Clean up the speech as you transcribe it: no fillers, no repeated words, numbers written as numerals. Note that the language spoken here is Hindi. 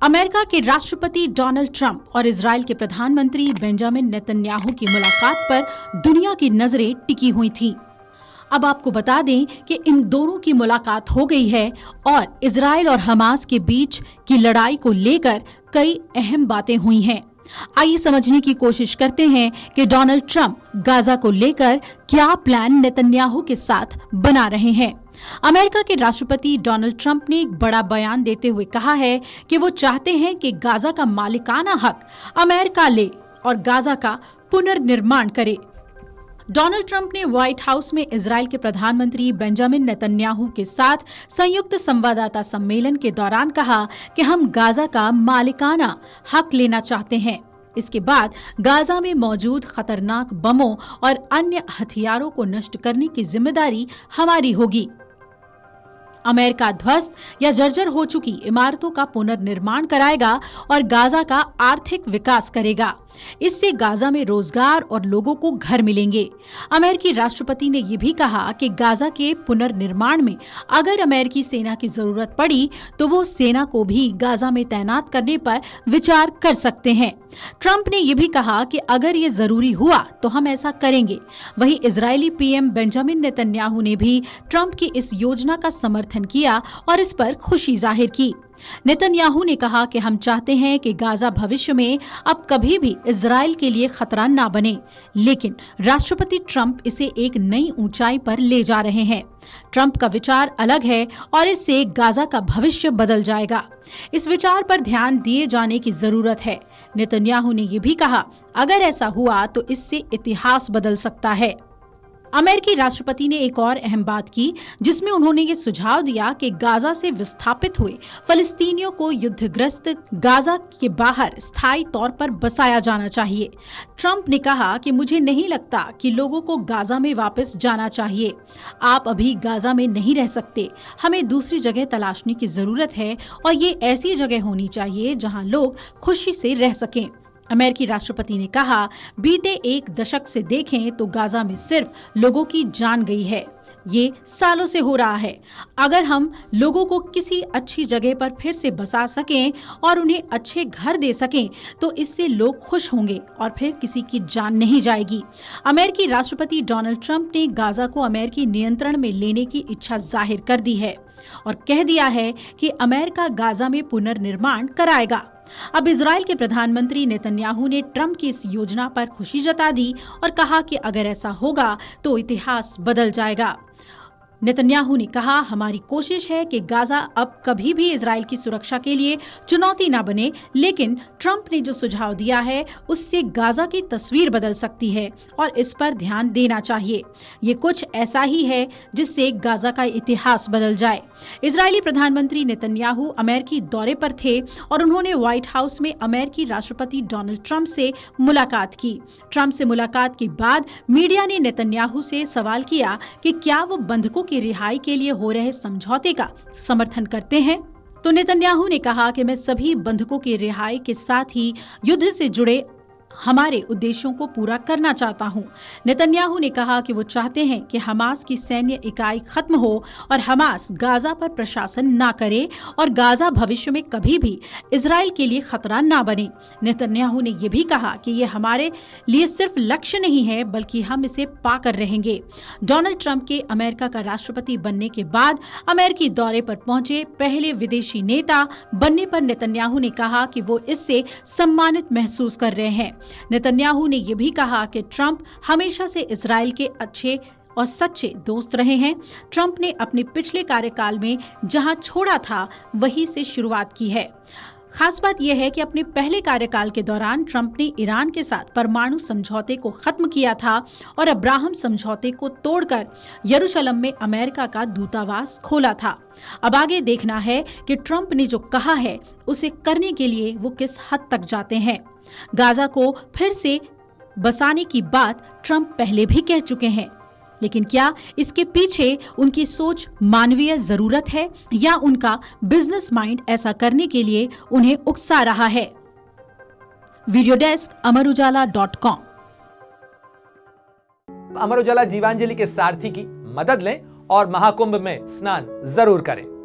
अमेरिका के राष्ट्रपति डोनाल्ड ट्रंप और इजराइल के प्रधानमंत्री बेंजामिन नेतन्याहू की मुलाकात पर दुनिया की नजरें टिकी हुई थीं। अब आपको बता दें कि इन दोनों की मुलाकात हो गई है और इजराइल और हमास के बीच की लड़ाई को लेकर कई अहम बातें हुई हैं। आइए समझने की कोशिश करते हैं कि डोनाल्ड ट्रंप गाजा को लेकर क्या प्लान नेतन्याहू के साथ बना रहे हैं। अमेरिका के राष्ट्रपति डोनाल्ड ट्रंप ने एक बड़ा बयान देते हुए कहा है कि वो चाहते हैं कि गाजा का मालिकाना हक अमेरिका ले और गाजा का पुनर्निर्माण करे। डोनाल्ड ट्रंप ने व्हाइट हाउस में इजराइल के प्रधानमंत्री बेंजामिन नेतन्याहू के साथ संयुक्त संवाददाता सम्मेलन के दौरान कहा कि हम गाजा का मालिकाना हक लेना चाहते हैं। इसके बाद गाजा में मौजूद खतरनाक बमों और अन्य हथियारों को नष्ट करने की जिम्मेदारी हमारी होगी। अमेरिका ध्वस्त या जर्जर हो चुकी इमारतों का पुनर्निर्माण कराएगा और गाजा का आर्थिक विकास करेगा। इससे गाजा में रोजगार और लोगों को घर मिलेंगे। अमेरिकी राष्ट्रपति ने यह भी कहा कि गाजा के पुनर्निर्माण में अगर अमेरिकी सेना की जरूरत पड़ी तो वो सेना को भी गाजा में तैनात करने पर विचार कर सकते हैं। ट्रंप ने यह भी कहा कि अगर ये जरूरी हुआ तो हम ऐसा करेंगे। वहीं इजरायली पीएम बेंजामिन नेतन्याहू ने भी ट्रंप की इस योजना का समर्थन किया और इस पर खुशी जाहिर की। नेतन्याहू ने कहा कि हम चाहते हैं कि गाजा भविष्य में अब कभी भी इजराइल के लिए खतरा ना बने, लेकिन राष्ट्रपति ट्रंप इसे एक नई ऊंचाई पर ले जा रहे हैं। ट्रंप का विचार अलग है और इससे गाजा का भविष्य बदल जाएगा। इस विचार पर ध्यान दिए जाने की जरूरत है। नेतन्याहू ने यह भी कहा, अगर ऐसा हुआ तो इससे इतिहास बदल सकता है। अमेरिकी राष्ट्रपति ने एक और अहम बात की, जिसमें उन्होंने ये सुझाव दिया कि गाजा से विस्थापित हुए फलस्तीनियों को युद्धग्रस्त गाजा के बाहर स्थायी तौर पर बसाया जाना चाहिए। ट्रंप ने कहा कि मुझे नहीं लगता कि लोगों को गाजा में वापस जाना चाहिए। आप अभी गाजा में नहीं रह सकते, हमें दूसरी जगह तलाशने की जरूरत है और ये ऐसी जगह होनी चाहिए जहां लोग खुशी से रह सकें। अमेरिकी राष्ट्रपति ने कहा, बीते एक दशक से देखें तो गाजा में सिर्फ लोगों की जान गई है। ये सालों से हो रहा है। अगर हम लोगों को किसी अच्छी जगह पर फिर से बसा सकें और उन्हें अच्छे घर दे सकें तो इससे लोग खुश होंगे और फिर किसी की जान नहीं जाएगी। अमेरिकी राष्ट्रपति डोनाल्ड ट्रंप ने गाजा को अमेरिकी नियंत्रण में लेने की इच्छा जाहिर कर दी है और कह दिया है कि अमेरिका गाजा में पुनर्निर्माण कराएगा। अब इजराइल के प्रधानमंत्री नेतन्याहू ने ट्रंप की इस योजना पर खुशी जता दी और कहा कि अगर ऐसा होगा तो इतिहास बदल जाएगा। नेतन्याहू ने कहा, हमारी कोशिश है कि गाजा अब कभी भी इजराइल की सुरक्षा के लिए चुनौती न बने, लेकिन ट्रंप ने जो सुझाव दिया है उससे गाजा की तस्वीर बदल सकती है और इस पर ध्यान देना चाहिए। ये कुछ ऐसा ही है जिससे गाजा का इतिहास बदल जाए। इजरायली प्रधानमंत्री नेतन्याहू अमेरिकी दौरे पर थे और उन्होंने व्हाइट हाउस में अमेरिकी राष्ट्रपति डोनाल्ड ट्रंप से मुलाकात की। ट्रंप से मुलाकात के बाद मीडिया ने नेतन्याहू से सवाल किया कि क्या वो बंधकों की रिहाई के लिए हो रहे समझौते का समर्थन करते हैं। तो नेतन्याहू ने कहा कि मैं सभी बंधकों की रिहाई के साथ ही युद्ध से जुड़े हमारे उद्देश्यों को पूरा करना चाहता हूं। नेतन्याहू ने कहा कि वो चाहते हैं कि हमास की सैन्य इकाई खत्म हो और हमास गाजा पर प्रशासन ना करे और गाजा भविष्य में कभी भी इजराइल के लिए खतरा ना बने। नेतन्याहू ने यह भी कहा कि ये हमारे लिए सिर्फ लक्ष्य नहीं है बल्कि हम इसे पाकर रहेंगे। डोनाल्ड ट्रंप के अमेरिका का राष्ट्रपति बनने के बाद अमेरिकी दौरे पर पहुंचे पहले विदेशी नेता बनने पर नेतन्याहू ने कहा कि वो इससे सम्मानित महसूस कर रहे हैं। नेतन्याहू ने यह भी कहा कि ट्रंप हमेशा से इजराइल के अच्छे और सच्चे दोस्त रहे हैं। ट्रंप ने अपने पिछले कार्यकाल में जहां छोड़ा था वहीं से शुरुआत की है। खास बात यह है कि अपने पहले कार्यकाल के दौरान ट्रंप ने ईरान के साथ परमाणु समझौते को खत्म किया था और अब्राहम समझौते को तोड़कर यरूशलेम में अमेरिका का दूतावास खोला था। अब आगे देखना है कि ट्रंप ने जो कहा है उसे करने के लिए वो किस हद तक जाते हैं। गाजा को फिर से बसाने की बात ट्रंप पहले भी कह चुके हैं, लेकिन क्या इसके पीछे उनकी सोच मानवीय जरूरत है या उनका बिजनेस माइंड ऐसा करने के लिए उन्हें उकसा रहा है। Video desk amarujala.com। Amar Ujala Jeevanjali के सारथी की मदद लें और महाकुंभ में स्नान जरूर करें।